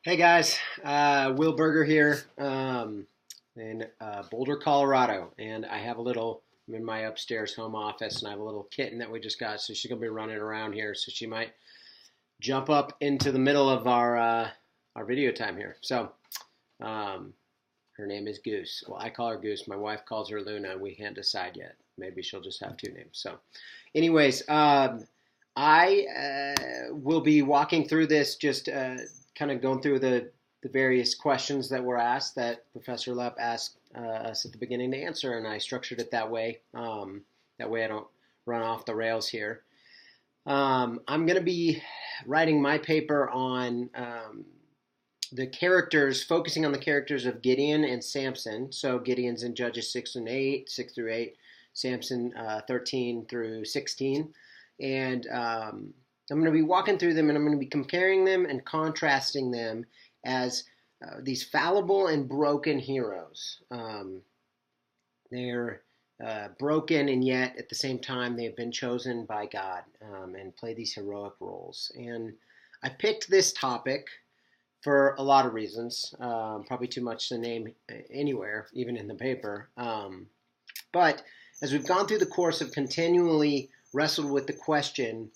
Hey guys, Will Berger here in Boulder, Colorado, and I'm in my upstairs home office, and I have a little kitten that we just got, so she's gonna be running around here, so she might jump up into the middle of our video time here. So, um, her name is Goose. Well, I call her Goose. My wife calls her Luna, and we can't decide yet. Maybe she'll just have two names. So, anyways, I will be walking through this, just kind of going through the various questions that were asked that Professor Lepp asked us at the beginning to answer, and I structured it that way. That way I don't run off the rails here. I'm going to be writing my paper on the characters, focusing on the characters of Gideon and Samson. So Gideon's in Judges 6 through 8, Samson 13 through 16. And I'm going to be walking through them, and I'm going to be comparing them and contrasting them as these fallible and broken heroes. They're broken, and yet at the same time they have been chosen by God and play these heroic roles. And I picked this topic for a lot of reasons, probably too much to name anywhere, even in the paper. But as we've gone through the course of continually wrestled with the question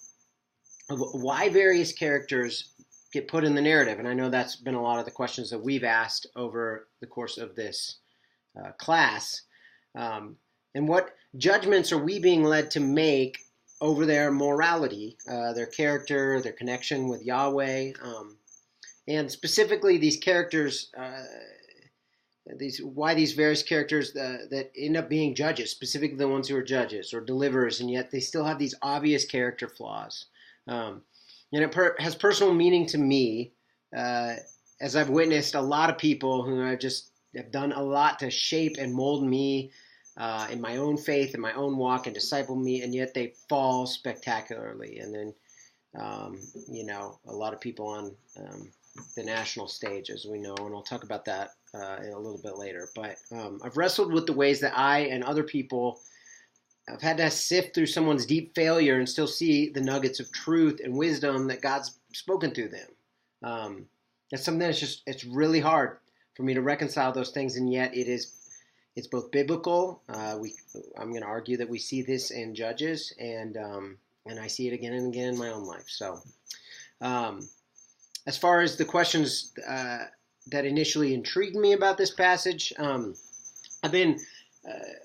of why various characters get put in the narrative, and I know that's been a lot of the questions that we've asked over the course of this class, and what judgments are we being led to make over their morality, their character, their connection with Yahweh, and specifically these characters, why these various characters that end up being judges, specifically the ones who are judges or deliverers, and yet they still have these obvious character flaws. And it has personal meaning to me, as I've witnessed a lot of people who have done a lot to shape and mold me in my own faith, in my own walk, and disciple me, and yet they fall spectacularly. And then, a lot of people on the national stage, as we know, and I'll talk about that in a little bit later. But I've wrestled with the ways that I and other people have had to sift through someone's deep failure and still see the nuggets of truth and wisdom that God's spoken through them. That's something it's really hard for me to reconcile those things, and yet it's both biblical. I'm going to argue that we see this in Judges, and I see it again and again in my own life. So, as far as the questions that initially intrigued me about this passage, I've been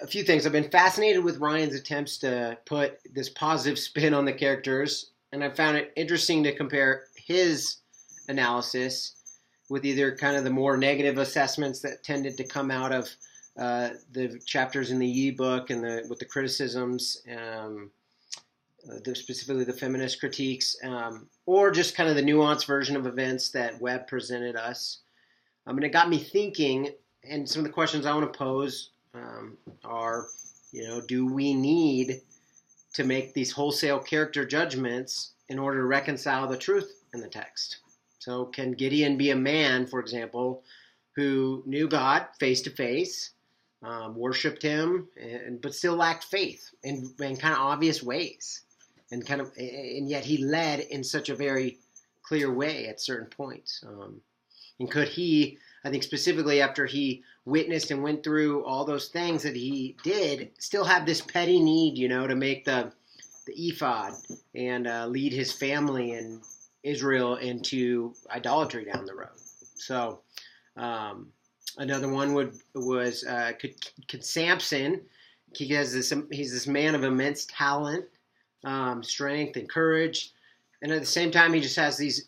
a few things. I've been fascinated with Ryan's attempts to put this positive spin on the characters, and I found it interesting to compare his analysis with either kind of the more negative assessments that tended to come out of the chapters in the Yi book and with the criticisms, specifically the feminist critiques, or just kind of the nuanced version of events that Webb presented us. And it got me thinking, and some of the questions I want to pose are, do we need to make these wholesale character judgments in order to reconcile the truth in the text? So can Gideon be a man, for example, who knew God face to face, worshipped him, but still lacked faith in kind of obvious ways, and yet he led in such a very clear way at certain points? And could he, I think specifically after he witnessed and went through all those things that he did, still have this petty need, to make the ephod and lead his family and Israel into idolatry down the road? So another one was could Samson? He's this man of immense talent, strength, and courage. And at the same time, he just has these,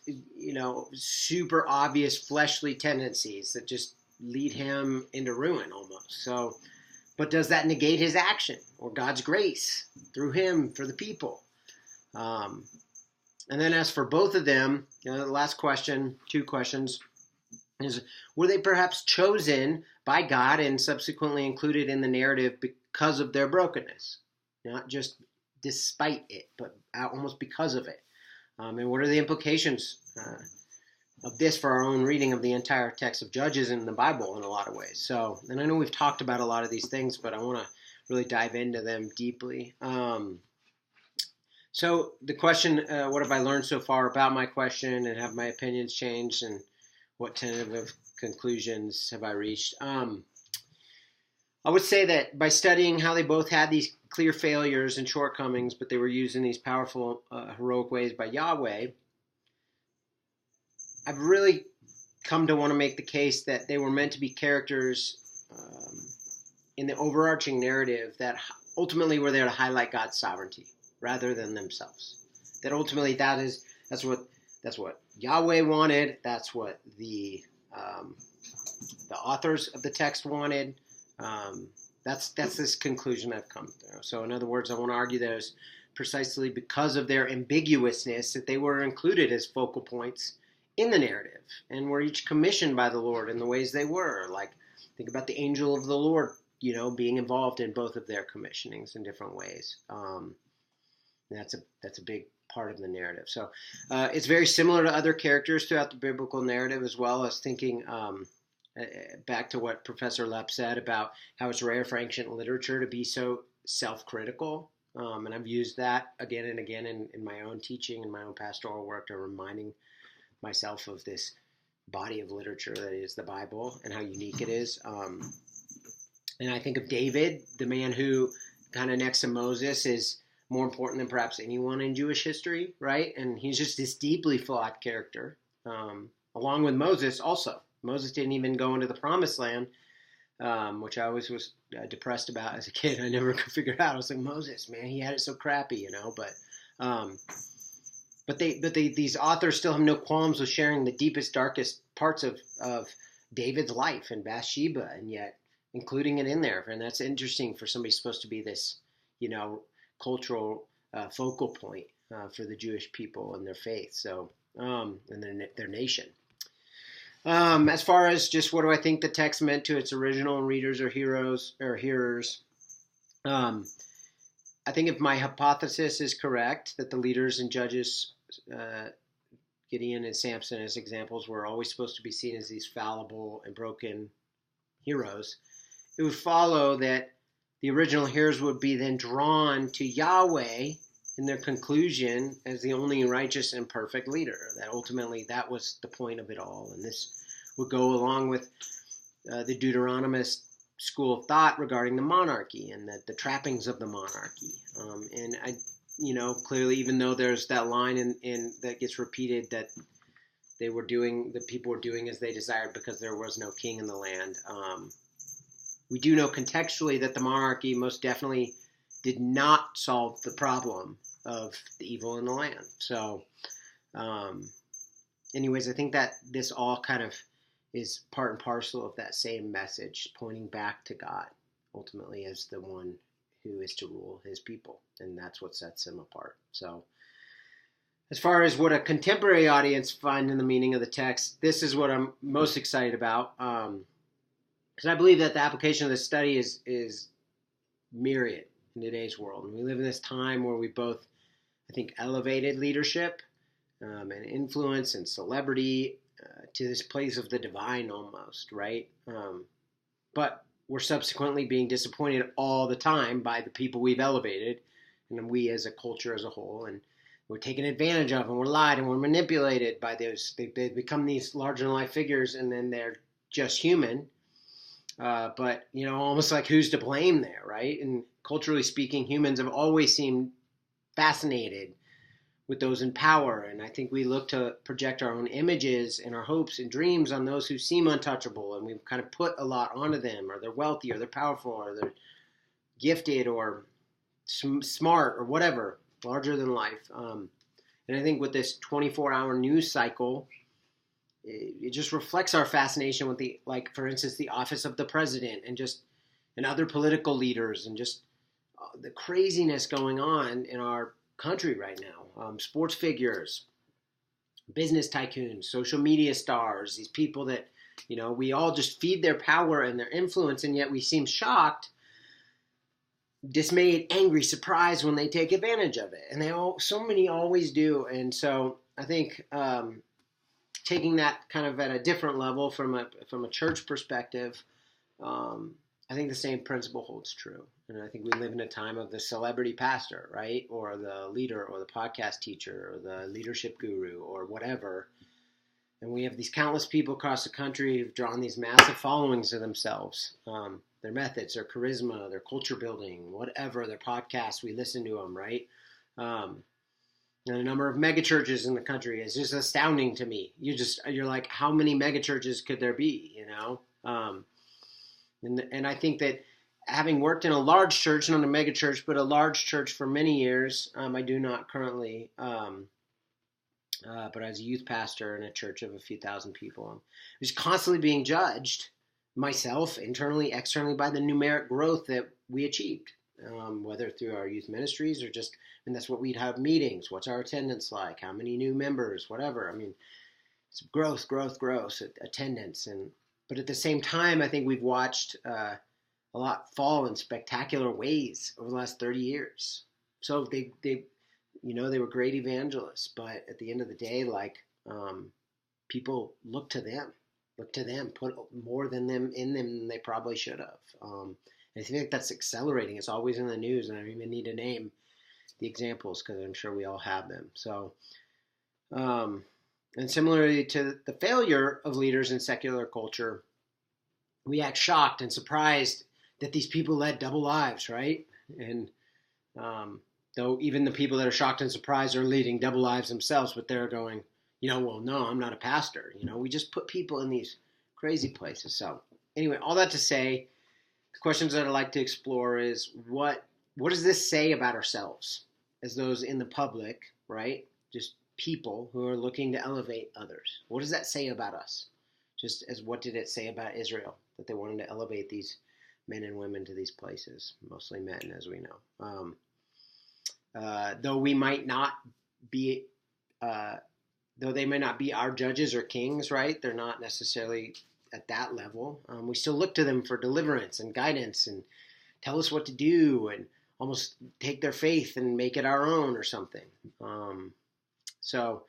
super obvious fleshly tendencies that just lead him into ruin almost. So, but does that negate his action or God's grace through him for the people? And then as for both of them, the last question, two questions, is were they perhaps chosen by God and subsequently included in the narrative because of their brokenness? Not just despite it, but almost because of it. And what are the implications of this for our own reading of the entire text of Judges in the Bible in a lot of ways? So, and I know we've talked about a lot of these things, but I want to really dive into them deeply. So the question, what have I learned so far about my question, and have my opinions changed, and what tentative conclusions have I reached? I would say that by studying how they both had these clear failures and shortcomings, but they were used in these powerful, heroic ways by Yahweh, I've really come to want to make the case that they were meant to be characters in the overarching narrative that ultimately were there to highlight God's sovereignty rather than themselves. That ultimately that's what Yahweh wanted. That's what the authors of the text wanted. That's this conclusion I've come to. So in other words, I want to argue that it was precisely because of their ambiguousness that they were included as focal points in the narrative and were each commissioned by the Lord in the ways they were. Like, think about the angel of the Lord, being involved in both of their commissionings in different ways. That's a big part of the narrative. So it's very similar to other characters throughout the biblical narrative as well. As thinking back to what Professor Lepp said about how it's rare for ancient literature to be so self-critical. And I've used that again and again in my own teaching and my own pastoral work to reminding myself of this body of literature that is the Bible and how unique it is. And I think of David, the man who kind of next to Moses is more important than perhaps anyone in Jewish history, right? And he's just this deeply flawed character, along with Moses also. Moses didn't even go into the promised land, which I always was depressed about as a kid. I never could figure it out. I was like, Moses, man, he had it so crappy, But these authors still have no qualms with sharing the deepest, darkest parts of David's life and Bathsheba, and yet including it in there. And that's interesting for somebody supposed to be this, cultural focal point for the Jewish people and their faith. So, and their nation. As far as just what do I think the text meant to its original readers or hearers, I think if my hypothesis is correct, that the leaders and judges, Gideon and Samson as examples, were always supposed to be seen as these fallible and broken heroes, it would follow that the original hearers would be then drawn to Yahweh in their conclusion as the only righteous and perfect leader. That ultimately that was the point of it all. And this would go along with the Deuteronomist school of thought regarding the monarchy and the trappings of the monarchy. And I, clearly, even though there's that line in that gets repeated that the people were doing as they desired because there was no king in the land. We do know contextually that the monarchy most definitely did not solve the problem of the evil in the land. So, anyways, I think that this all kind of is part and parcel of that same message, pointing back to God, ultimately as the one who is to rule his people. And that's what sets him apart. So, as far as what a contemporary audience find in the meaning of the text, this is what I'm most excited about. Because I believe that the application of this study is myriad in today's world. And we live in this time where we both, I think, elevated leadership and influence and celebrity to this place of the divine almost, right? But we're subsequently being disappointed all the time by the people we've elevated, and we as a culture as a whole, and we're taken advantage of, and we're lied, and we're manipulated by those. They become these larger-than-life figures, and then they're just human. But, almost like who's to blame there, right? And culturally speaking, humans have always seemed fascinated with those in power. And I think we look to project our own images and our hopes and dreams on those who seem untouchable. And we've kind of put a lot onto them, or they're wealthy, or they're powerful, or they're gifted, or smart, or whatever, larger than life. And I think with this 24-hour news cycle, it just reflects our fascination with for instance, the office of the president and other political leaders and just the craziness going on in our country right now. Sports figures, business tycoons, social media stars, these people that, we all just feed their power and their influence, and yet we seem shocked, dismayed, angry, surprised when they take advantage of it. And so many always do. And so I think, taking that kind of at a different level from a church perspective, I think the same principle holds true. And I think we live in a time of the celebrity pastor, right? Or the leader or the podcast teacher or the leadership guru or whatever. And we have these countless people across the country who've drawn these massive followings of themselves. Their methods, their charisma, their culture building, whatever, their podcasts, we listen to them, right? And the number of megachurches in the country is just astounding to me. You're like, how many megachurches could there be, you know? And I think that having worked in a large church, not a megachurch, but a large church for many years, I do not currently, but as a youth pastor in a church of a few thousand people, I'm just constantly being judged, myself, internally, externally, by the numeric growth that we achieved, whether through our youth ministries or just, and that's what we'd have meetings. What's our attendance like? How many new members? Whatever. I mean, it's growth, attendance. But at the same time, I think we've watched a lot fall in spectacular ways over the last 30 years. So they were great evangelists, but at the end of the day, people look to them, put more than them in them than they probably should have. And I think that's accelerating. It's always in the news, and I don't even need to name the examples because I'm sure we all have them. So, and similarly to the failure of leaders in secular culture, we act shocked and surprised that these people led double lives, right? And though even the people that are shocked and surprised are leading double lives themselves, but they're going, well, no, I'm not a pastor. We just put people in these crazy places. So anyway, all that to say, the questions that I'd like to explore is what does this say about ourselves as those in the public, right? Just people who are looking to elevate others. What does that say about us? Just as what did it say about Israel, that they wanted to elevate these men and women to these places, mostly men, as we know. Though we might not be, though they may not be our judges or kings, right? They're not necessarily at that level. We still look to them for deliverance and guidance and tell us what to do and almost take their faith and make it our own or something. But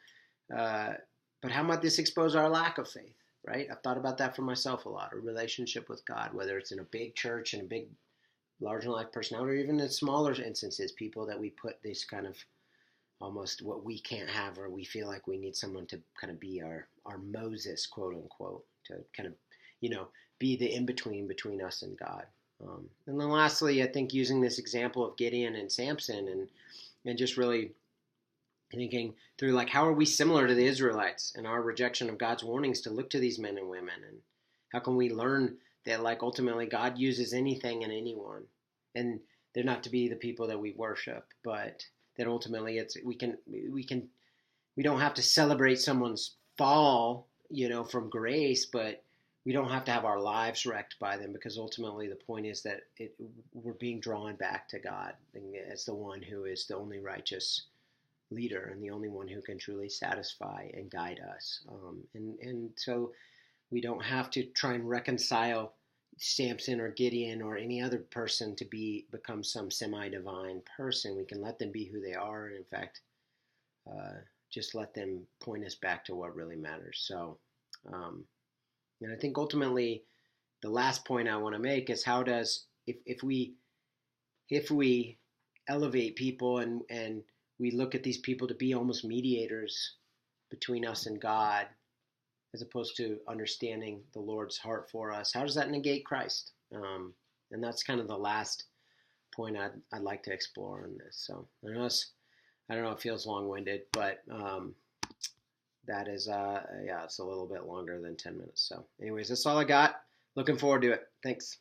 how might this expose our lack of faith, right? I've thought about that for myself a lot, a relationship with God, whether it's in a big church and a big larger life personality, or even in smaller instances, people that we put this kind of almost what we can't have, or we feel like we need someone to kind of be our Moses, quote unquote, to kind of, be the in-between between us and God. And then lastly, I think using this example of Gideon and Samson and just really thinking through, like, how are we similar to the Israelites in our rejection of God's warnings to look to these men and women, and how can we learn that, like, ultimately God uses anything and anyone, and they're not to be the people that we worship, but that ultimately we don't have to celebrate someone's fall, from grace, but we don't have to have our lives wrecked by them, because ultimately the point is that we're being drawn back to God as the one who is the only righteous leader and the only one who can truly satisfy and guide us. And so we don't have to try and reconcile Samson or Gideon or any other person to become some semi-divine person. We can let them be who they are, and in fact, just let them point us back to what really matters. So, and I think ultimately, the last point I want to make is how does if we elevate people and we look at these people to be almost mediators between us and God, as opposed to understanding the Lord's heart for us, how does that negate Christ? And that's kind of the last point I'd like to explore on this. So I don't know, it feels long-winded, but that is, it's a little bit longer than 10 minutes. So anyways, that's all I got. Looking forward to it. Thanks.